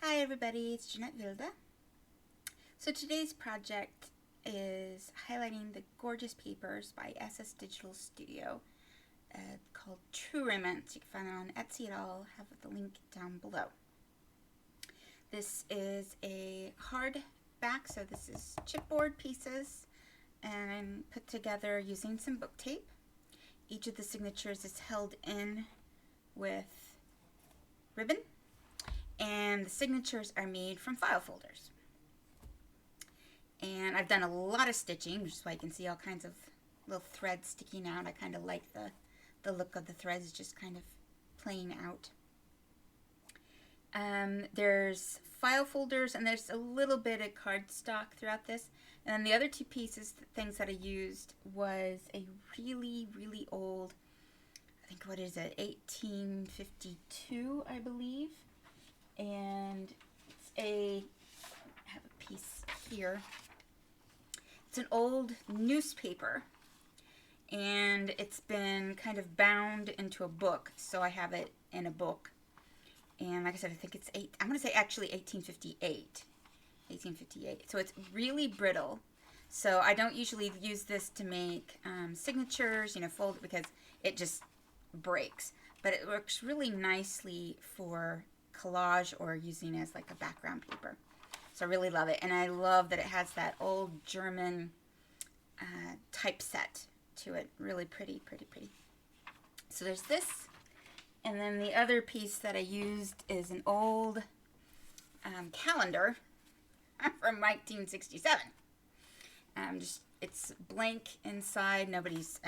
Hi everybody, it's Jeanette Vilda. So today's project is highlighting the gorgeous papers by SS Digital Studio called True Romance. You can find it on Etsy and I'll have the link down below. This is a hardback, so this is chipboard pieces and put together using some book tape. Each of the signatures is held in with ribbon, and the signatures are made from file folders. And I've done a lot of stitching, which is why you can see all kinds of little threads sticking out. I kind of like the look of the threads just kind of playing out. There's file folders and there's a little bit of cardstock throughout this. And then the other two things that I used was a really, really old, I think, what is it, 1852, I believe. And I have a piece here. It's an old newspaper, and it's been kind of bound into a book, so I have it in a book. And like I said, I think it's I'm going to say actually 1858. 1858. So it's really brittle. So I don't usually use this to make signatures, fold it, because it just breaks. But it works really nicely for collage or using as like a background paper. So I really love it. And I love that it has that old German typeset to it. Really pretty, pretty, pretty. So there's this. And then the other piece that I used is an old calendar from 1967. It's blank inside. Nobody's,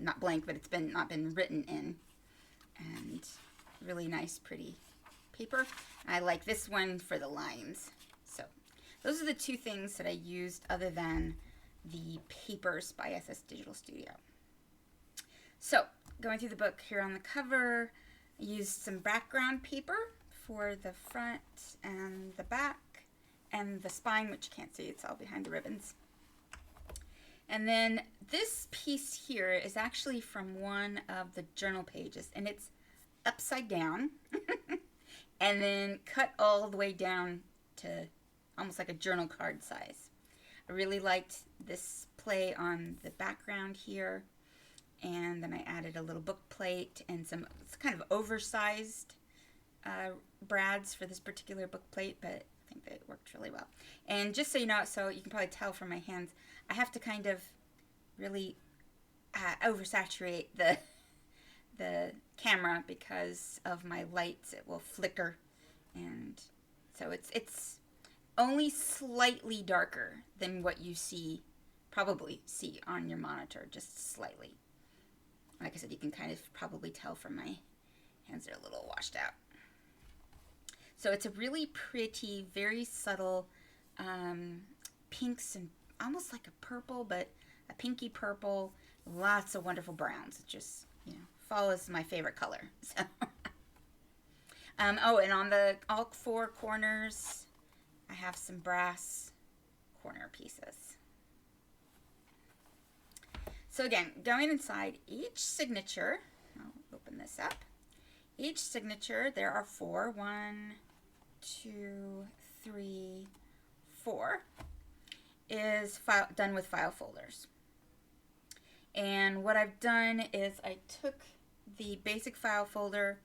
not blank, but it's not been written in. And really nice, pretty paper. I like this one for the lines. So those are the two things that I used other than the papers by SS Digital Studio. So going through the book, here on the cover, I used some background paper for the front and the back and the spine, which you can't see, it's all behind the ribbons. And then this piece here is actually from one of the journal pages, and it's upside down and then cut all the way down to almost like a journal card size. I really liked this play on the background here, and then I added a little book plate and some kind of oversized brads for this particular book plate, but I think that it worked really well. And just so you know, so you can probably tell from my hands, I have to kind of really oversaturate the camera because of my lights. It will flicker, and so it's only slightly darker than what you probably see on your monitor, just slightly. Like I said, you can kind of probably tell from my hands, they're a little washed out. So it's a really pretty, very subtle pinks and almost like a purple, but a pinky purple, lots of wonderful browns. It just, fall is my favorite color. So, oh, and on all four corners, I have some brass corner pieces. So again, going inside each signature, I'll open this up. Each signature, there are four. 1, 2, 3, 4. Is done with file folders. And what I've done is I took the basic file folder,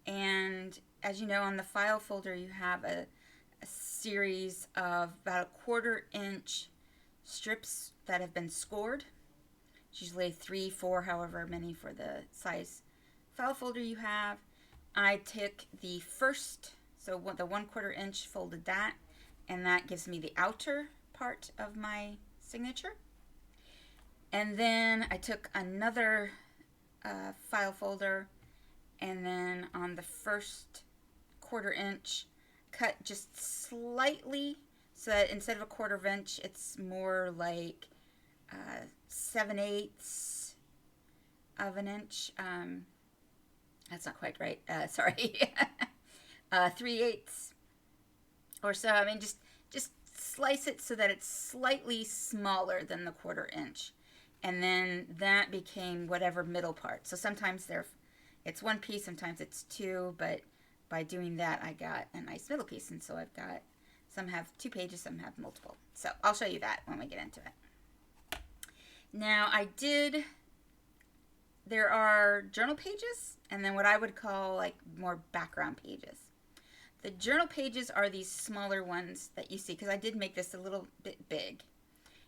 and as you know, on the file folder you have a series of about a 1/4 inch strips that have been scored. It's usually 3, 4, however many for the size file folder you have. I took the first, so the 1/4 inch, folded that, and that gives me the outer part of my signature. And then I took another file folder, and then on the first 1/4 inch, cut just slightly so that instead of a 1/4 inch, it's more like 7/8 of an inch. That's not quite right. Sorry. 3/8 or so. I mean, just slice it so that it's slightly smaller than the 1/4 inch. And then that became whatever middle part. So sometimes it's one piece, sometimes it's two, but by doing that, I got a nice middle piece. And so I've got, some have 2 pages, some have multiple. So I'll show you that when we get into it. Now there are journal pages and then what I would call like more background pages. The journal pages are these smaller ones that you see because I did make this a little bit big.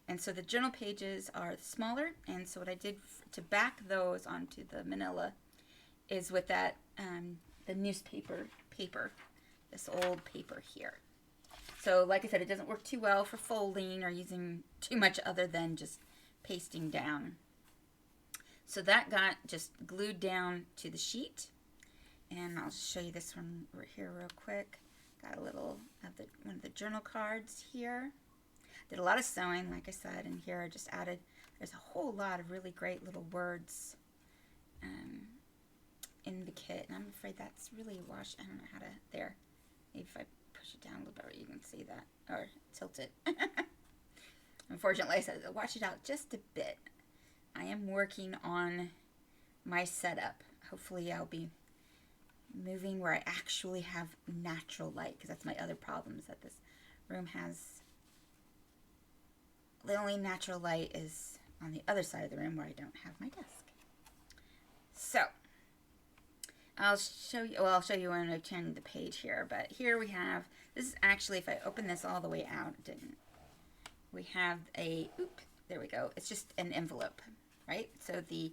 And so the journal pages are smaller, and so what I did to back those onto the manila is with that, the newspaper paper, this old paper here. So like I said, it doesn't work too well for folding or using too much other than just pasting down. So that got just glued down to the sheet, and I'll show you this one right here real quick. Got a little of one of the journal cards here. Did a lot of sewing, like I said, and here I just added, there's a whole lot of really great little words in the kit, and I'm afraid that's really washed. I don't know how to, there, maybe if I push it down a little bit you can see that, or tilt it. Unfortunately, I said wash it out just a bit. I am working on my setup. Hopefully I'll be moving where I actually have natural light, because that's my other problem, is that this room has, the only natural light is on the other side of the room where I don't have my desk. So, I'll show you when I turn the page here, but here we have, this is actually, if I open this all the way out, it didn't. We have a, there we go, it's just an envelope, right? So the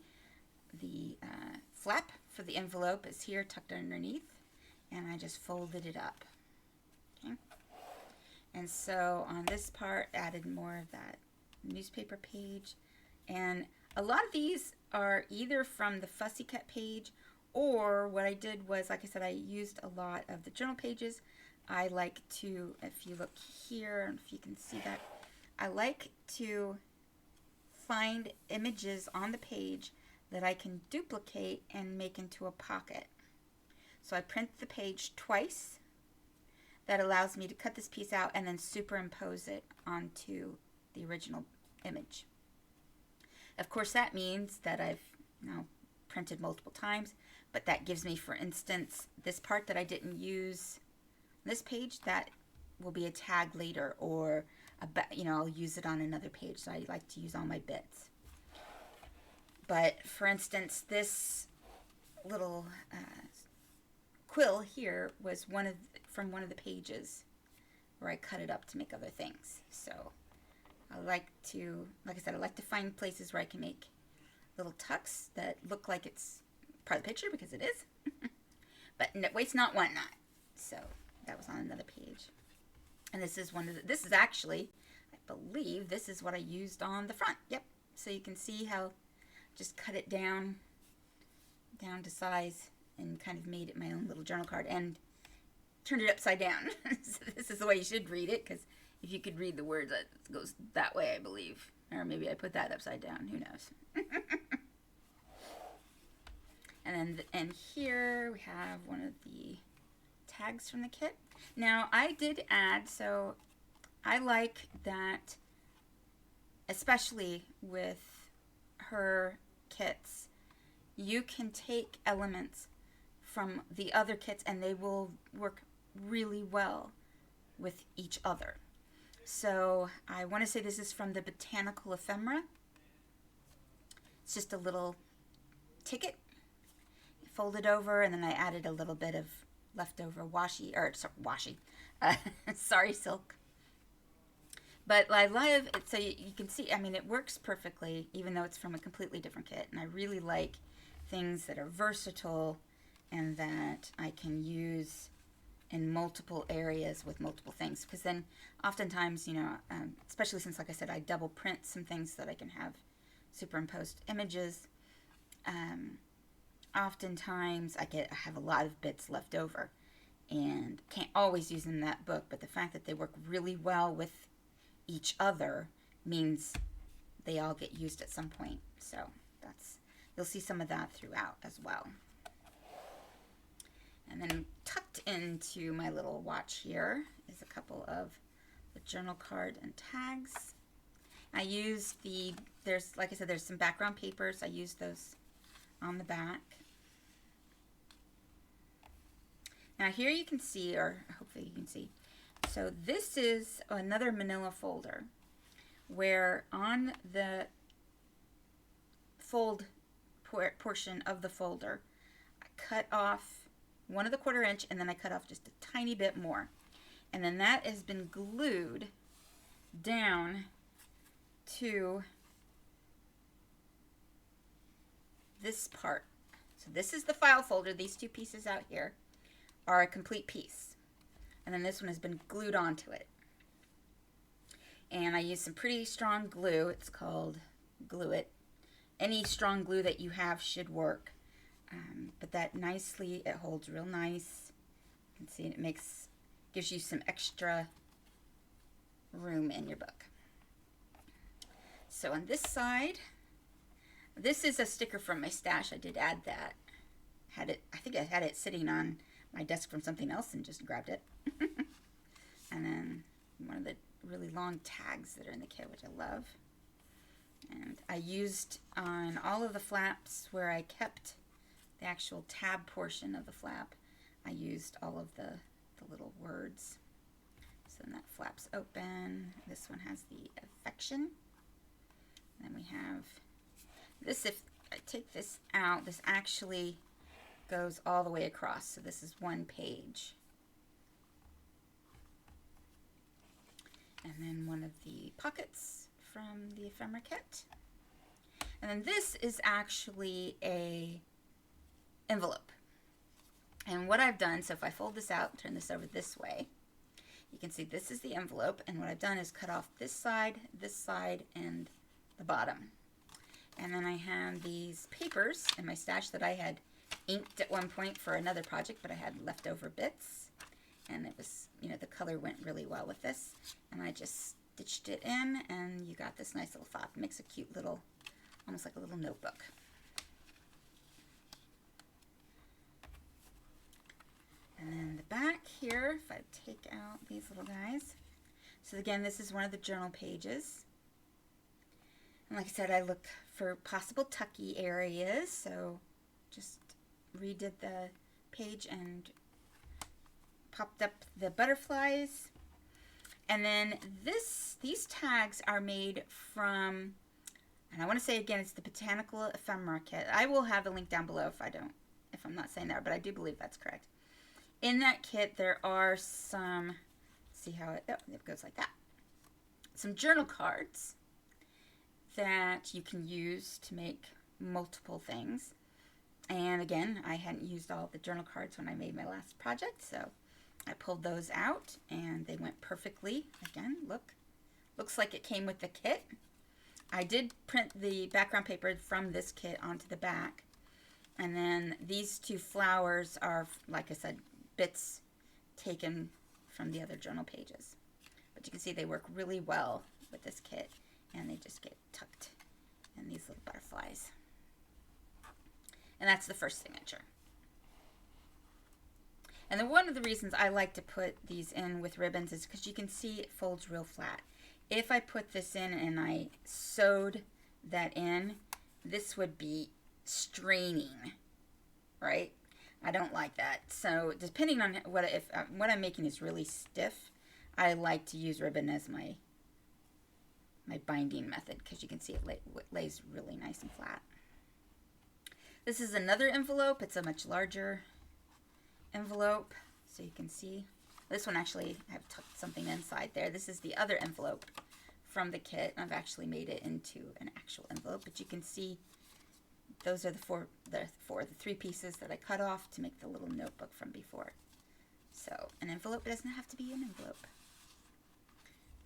flap for the envelope is here tucked underneath, and I just folded it up. Okay. And so on this part, added more of that newspaper page. And a lot of these are either from the Fussy Cut page, or what I did was, like I said, I used a lot of the journal pages. I like to, if you look here, if you can see that, I like to find images on the page that I can duplicate and make into a pocket. So I print the page twice. That allows me to cut this piece out and then superimpose it onto the original image. Of course, that means that I've now printed multiple times, but that gives me, for instance, this part that I didn't use on this page, that will be a tag later, or I'll use it on another page. So I like to use all my bits. But for instance, this little quill here was from one of the pages where I cut it up to make other things. So I like to, like I said, I like to find places where I can make little tucks that look like it's part of the picture, because it is. But waste not, want not. So that was on another page. And this is this is actually, I believe, this is what I used on the front. Yep. So you can see how just cut it down to size and kind of made it my own little journal card and turned it upside down. So this is the way you should read it, because if you could read the words, it goes that way, I believe. Or maybe I put that upside down. Who knows? And here we have one of the tags from the kit. Now, I did add, so I like that, especially with her kits, you can take elements from the other kits and they will work really well with each other. So I want to say this is from the Botanical Ephemera. It's just a little ticket, folded over, and then I added a little bit of leftover sorry, silk. But I love it, so you can see, I mean, it works perfectly, even though it's from a completely different kit. And I really like things that are versatile and that I can use in multiple areas with multiple things. Because then oftentimes, especially since, like I said, I double print some things so that I can have superimposed images. Oftentimes I have a lot of bits left over and can't always use them in that book, but the fact that they work really well with each other means they all get used at some point. So you'll see some of that throughout as well. And then tucked into my little watch here is a couple of the journal card and tags. I use like I said, there's some background papers. I use those on the back. Now here you can see, or hopefully you can see, so this is another manila folder where on the fold portion of the folder, I cut off 1 1/4 inch and then I cut off just a tiny bit more. And then that has been glued down to this part. So this is the file folder. These 2 pieces out here are a complete piece. And then this one has been glued onto it. And I used some pretty strong glue. It's called Glue It. Any strong glue that you have should work. But that nicely, it holds real nice. You can see it gives you some extra room in your book. So on this side, this is a sticker from my stash. I did add that. I think I had it sitting on my desk from something else and just grabbed it. And then one of the really long tags that are in the kit, which I love. And I used on all of the flaps where I kept the actual tab portion of the flap, I used all of the little words. So then that flap's open. This one has the affection. And then we have this. If I take this out, this actually goes all the way across. So this is 1 page. And then one of the pockets from the ephemera kit. And then this is actually a envelope. And what I've done, so if I fold this out, turn this over this way, you can see this is the envelope. And what I've done is cut off this side, and the bottom. And then I have these papers in my stash that I had inked at one point for another project, but I had leftover bits. And it was, the color went really well with this. And I just stitched it in, and you got this nice little flap. It makes a cute little, almost like a little notebook. And then the back here, if I take out these little guys. So again, this is one of the journal pages. And like I said, I look for possible tucky areas. So just redid the page and popped up the butterflies. And then these tags are made from, and I want to say again, it's the Botanical Ephemera Kit. I will have the link down below if I'm not saying that, but I do believe that's correct. In that kit, there are some, see how it goes like that. Some journal cards that you can use to make multiple things. And again, I hadn't used all the journal cards when I made my last project, so I pulled those out and they went perfectly. Again, looks like it came with the kit. I did print the background paper from this kit onto the back. And then these 2 flowers are, like I said, bits taken from the other journal pages. But you can see they work really well with this kit, and they just get tucked in these little butterflies. And that's the first signature. And then one of the reasons I like to put these in with ribbons is because you can see it folds real flat. If I put this in and I sewed that in, this would be straining, right? I don't like that. So depending on what I'm making is really stiff, I like to use ribbon as my binding method because you can see it lays really nice and flat. This is another envelope. It's a much larger envelope, so you can see. This one actually, I've tucked something inside there. This is the other envelope from the kit. I've actually made it into an actual envelope, but you can see those are the 3 pieces that I cut off to make the little notebook from before. So an envelope doesn't have to be an envelope.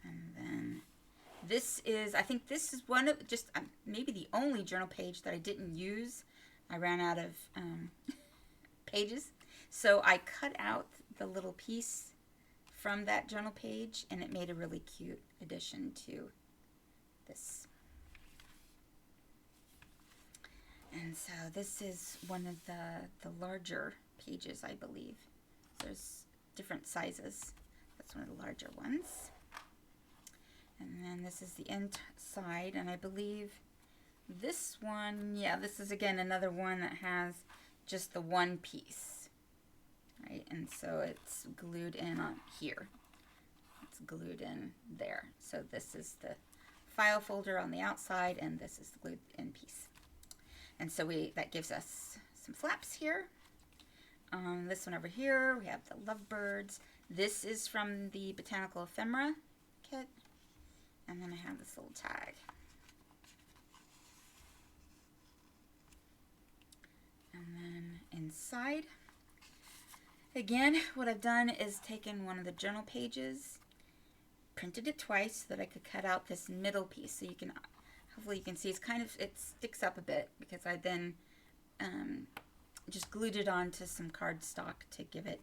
And then this is, I think this is one of just maybe the only journal page that I didn't use. I ran out of pages. So I cut out the little piece from that journal page, and it made a really cute addition to this. And so this is one of the larger pages, I believe. There's different sizes. That's one of the larger ones. And then this is the inside, and I believe this one, yeah, this is again another one that has just the one piece, right? right? And so it's glued in on here. It's glued in there. So this is the file folder on the outside, and this is the glued in piece. And so that gives us some flaps here. This one over here, we have the lovebirds. This is from the Botanical Ephemera kit. And then I have this little tag. And then inside, again, what I've done is taken one of the journal pages, printed it twice so that I could cut out this middle piece. So you can, hopefully you can see, it sticks up a bit because I then just glued it onto some cardstock to give it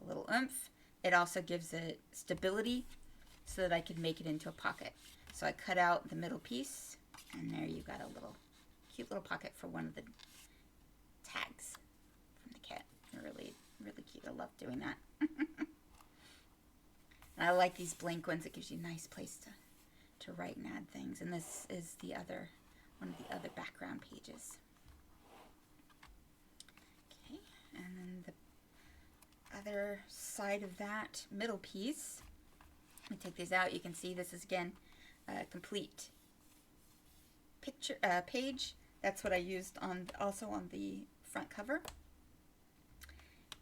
a little oomph. It also gives it stability so that I could make it into a pocket. So I cut out the middle piece, and there you got a little cute little pocket for one of the tags from the kit. They're really, really cute. I love doing that. And I like these blank ones. It gives you a nice place to write and add things. And this is one of the other background pages. Okay, and then the other side of that middle piece, let me take these out. You can see this is again a complete picture page. That's what I used also on the front cover.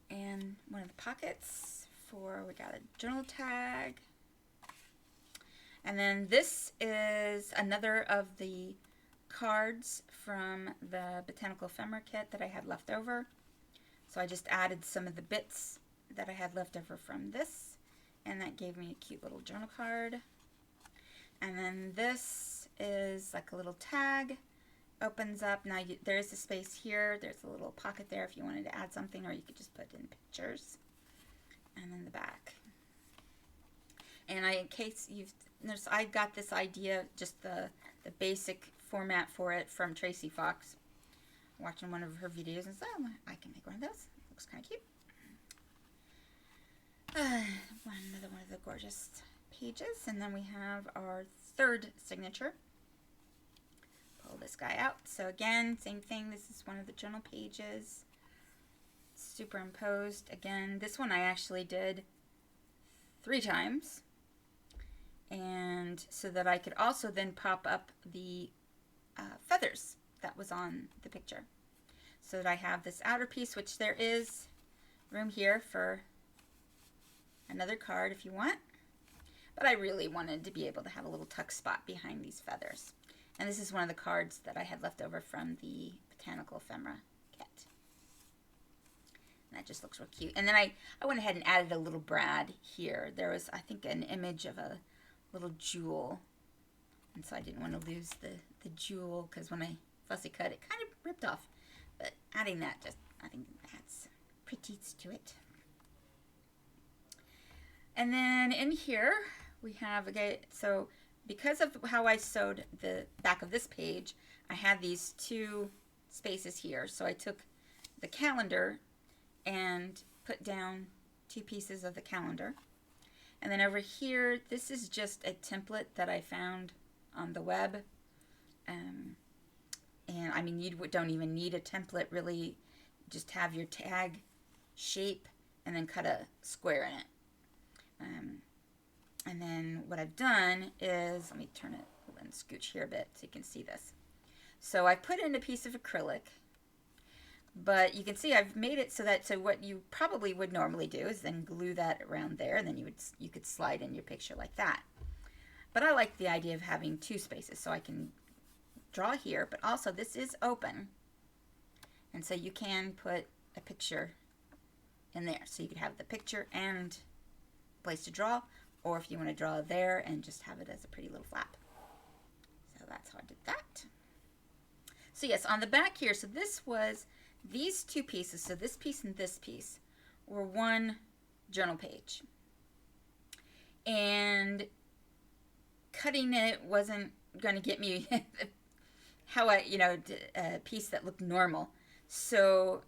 And one of the pockets we got a journal tag. And then this is another of the cards from the Botanical Ephemera kit that I had left over. So I just added some of the bits that I had left over from this, and that gave me a cute little journal card. And then this is like a little tag. Opens up. Now there's a space here. There's a little pocket there if you wanted to add something, or you could just put in pictures. And then the back. And in case you've noticed, I got this idea, just the basic format for it from Tracy Fox. Watching one of her videos and said, oh, I can make one of those. Looks kind of cute. Another one of the gorgeous pages. And then we have our third signature. Pull this guy out. So again, same thing. This is one of the journal pages. Superimposed. Again, this one I actually did 3 times, and so that I could also then pop up the feathers that was on the picture, so that I have this outer piece, which there is room here for another card if you want, but I really wanted to be able to have a little tuck spot behind these feathers. And this is one of the cards that I had left over from the Botanical Ephemera kit. And that just looks real cute. And then I went ahead and added a little brad here. There was, I think, an image of a little jewel. And so I didn't want to lose the jewel, because when I fussy cut, it kind of ripped off. But adding that just, I think, adds pretties to it. And then in here, we have, again, so because of how I sewed the back of this page, I had these 2 spaces here. So I took the calendar and put down 2 pieces of the calendar. And then over here, this is just a template that I found on the web. And I mean, you don't even need a template really. Just have your tag shape and then cut a square in it. And then what I've done is, let me turn it and scooch here a bit so you can see this. So I put in a piece of acrylic. But you can see I've made it so what you probably would normally do is then glue that around there, and then you could slide in your picture like that. But I like the idea of having 2 spaces, so I can draw here, but also this is open. And so you can put a picture in there. So you could have the picture and place to draw, or if you want to draw there and just have it as a pretty little flap. So that's how I did that. So yes, on the back here, so this was these 2 pieces, so this piece and this piece, were one journal page. And cutting it wasn't going to get me how a piece that looked normal. So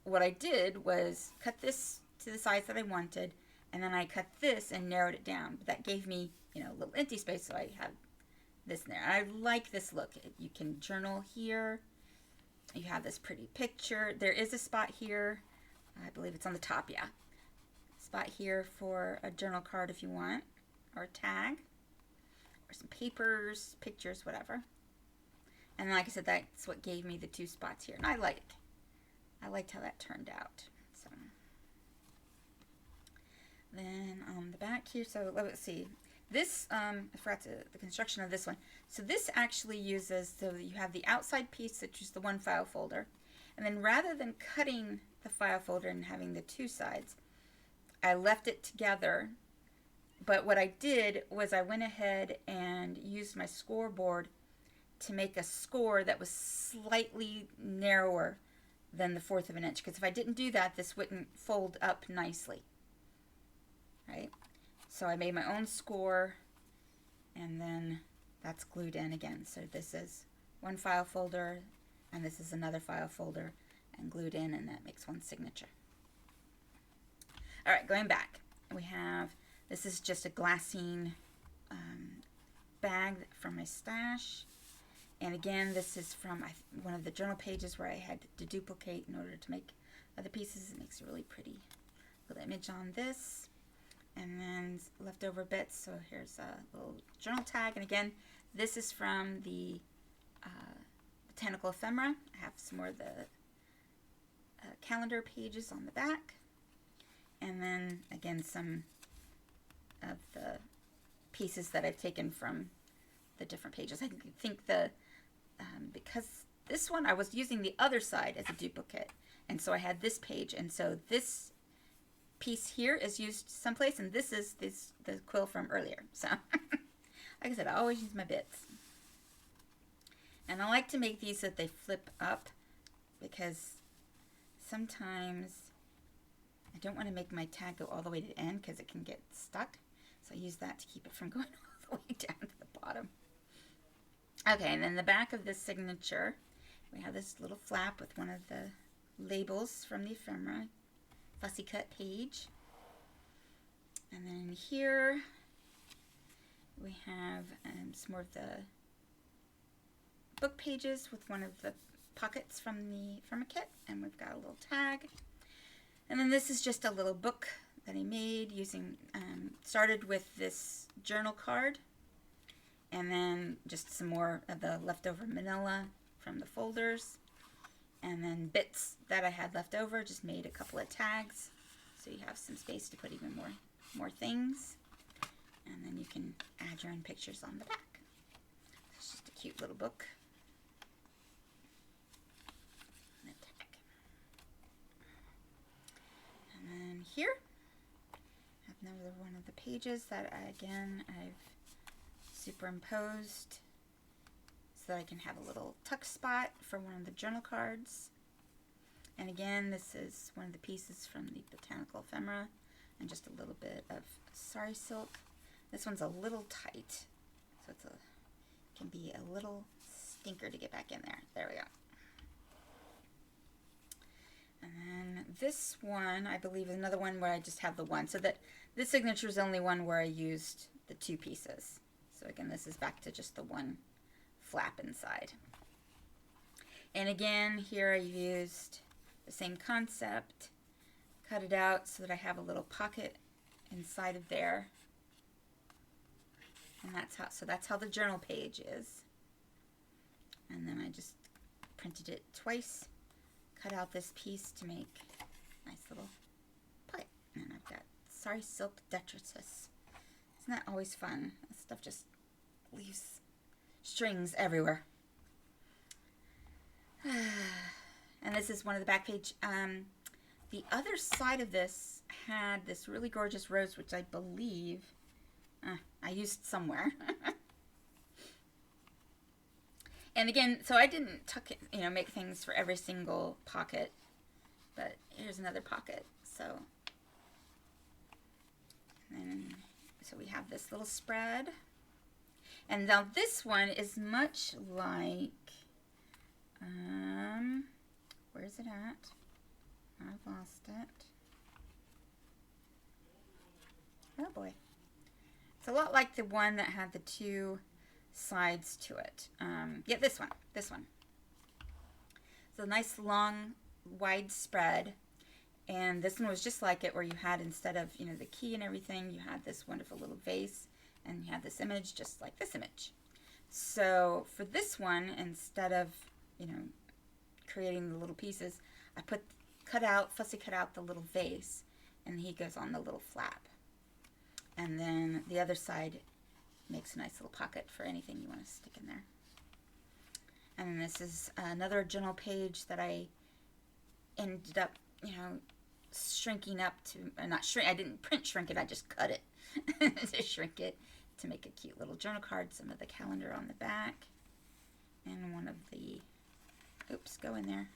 what I did was cut this to the size that I wanted, and then I cut this and narrowed it down. But that gave me, a little empty space, so I have this in there. I like this look. You can journal here. You have this pretty picture. There is a spot here I believe it's on the top, yeah. Spot here for a journal card if you want, or a tag, or some papers, pictures, whatever. And like I said, that's what gave me the 2 spots here. And I liked how that turned out. So then on the back here, so let's see. This, I forgot the construction of this one. So this actually uses, so you have the outside piece, which is the 1 file folder. And then rather than cutting the file folder and having the 2 sides, I left it together. But what I did was I went ahead and used my scoreboard to make a score that was slightly narrower than the 1/4 of an inch. Because if I didn't do that, this wouldn't fold up nicely. Right? So I made my own score, and then that's glued in again. So this is 1 file folder, and this is another file folder, and glued in, and that makes 1 signature. All right, going back, we have, this is just a glassine bag from my stash. And again, this is from one of the journal pages where I had to duplicate in order to make other pieces. It makes a really pretty little image on this. And then leftover bits. So here's a little journal tag. And again, this is from the Botanical Ephemera. I have some more of the calendar pages on the back. And then again, some of the pieces that I've taken from the different pages. I think because this one I was using the other side as a duplicate, and so I had this page, and so this piece here is used someplace, and this is the quill from earlier. So like I said, I always use my bits. And I like to make these so that they flip up, because sometimes I don't want to make my tag go all the way to the end because it can get stuck. So I use that to keep it from going all the way down to the bottom. Okay, and then the back of this signature, we have this little flap with one of the labels from the ephemera, fussy cut page. And then here we have some more of the book pages with one of the pockets from the ephemera kit, and we've got a little tag. And then this is just a little book that I made using, started with this journal card, and then just some more of the leftover manila from the folders, and then bits that I had left over, just made a couple of tags so you have some space to put even more things. And then you can add your own pictures on the back. It's just a cute little book. And a tag. And then here I have another one of the pages that I've superimposed so that I can have a little tuck spot for one of the journal cards. And again, this is one of the pieces from the Botanical Ephemera, and just a little bit of sari silk. This one's a little tight, so can be a little stinker to get back in there. There we go. And then this one, I believe, is another one where I just have the one. So that this signature is the only one where I used the 2 pieces. So again, this is back to just the 1 flap inside. And again, here I used the same concept, cut it out so that I have a little pocket inside of there. And that's how the journal page is. And then I just printed it twice, cut out this piece to make a nice little pocket. And I've got sari silk detritus. Isn't that always fun? That stuff just leaves strings everywhere. And this is one of the back page. The other side of this had this really gorgeous rose, which I believe I used somewhere. And again, so I didn't tuck it, make things for every single pocket, but here's another pocket. So we have this little spread. And now this one is much like, where is it at? I've lost it. Oh boy. It's a lot like the one that had the 2 sides to it. Yeah, this one. It's a nice long wide spread, And this one was just like it, where you had, instead of, you know, the key and everything, you had this wonderful little vase, and you had this image just like this image. So for this one, instead of, you know, creating the little pieces, I fussy cut out the little vase, and he goes on the little flap. And then the other side makes a nice little pocket for anything you want to stick in there. And then this is another journal page that I ended up, you know, shrinking up to, not shrink, I didn't print shrink it, I just cut it to shrink it to make a cute little journal card. Some of the calendar on the back, and one of the, oops, go in there,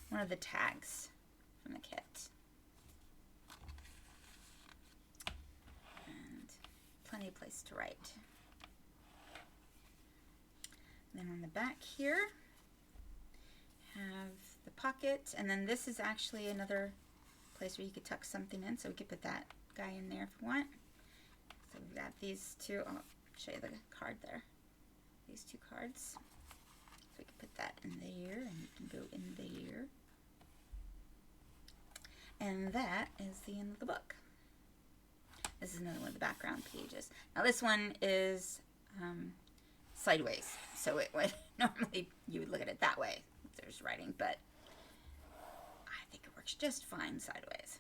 one of the tags from the kit. And plenty of place to write. And then on the back here, have the pocket, and then this is actually another place where you could tuck something in, so we could put that guy in there if you want. So we've got these two, I'll show you the card there, these two cards. So we can put that in there, and you can go in there. And that is the end of the book. This is another one of the background pages. Now this one is sideways, so it would normally you would look at it that way if there's writing, but I think it works just fine sideways.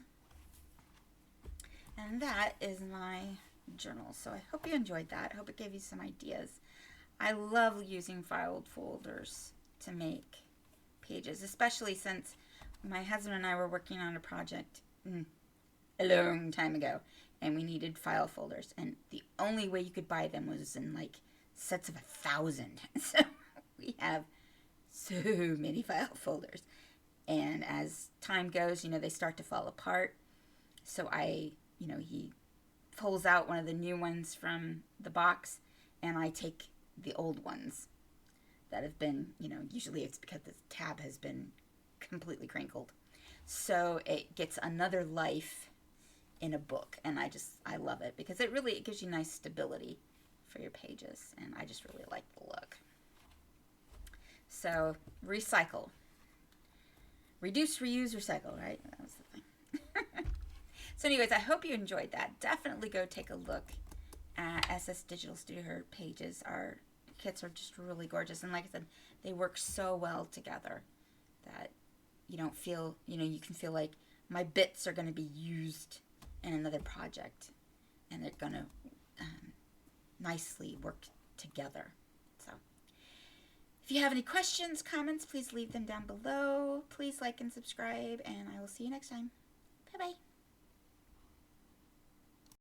And that is my journal. So I hope you enjoyed that. I hope it gave you some ideas. I love using filed folders to make pages, especially since my husband and I were working on a project a long time ago, and we needed file folders, and the only way you could buy them was in like sets of 1,000. So we have so many file folders, and as time goes, you know, they start to fall apart. So he pulls out one of the new ones from the box, and I take the old ones that have been, you know, usually it's because the tab has been completely crinkled. So it gets another life in a book, and I love it because it gives you nice stability for your pages, and I just really like the look. So recycle. Reduce, reuse, recycle, right? That was the thing. So anyways, I hope you enjoyed that. Definitely go take a look at SS Digital Studio. Her pages, our kits are just really gorgeous, and like I said, they work so well together that you don't feel, you know, you can feel like my bits are going to be used in another project, and they're going to nicely work together. So if you have any questions, comments, please leave them down below. Please like and subscribe, and I will see you next time.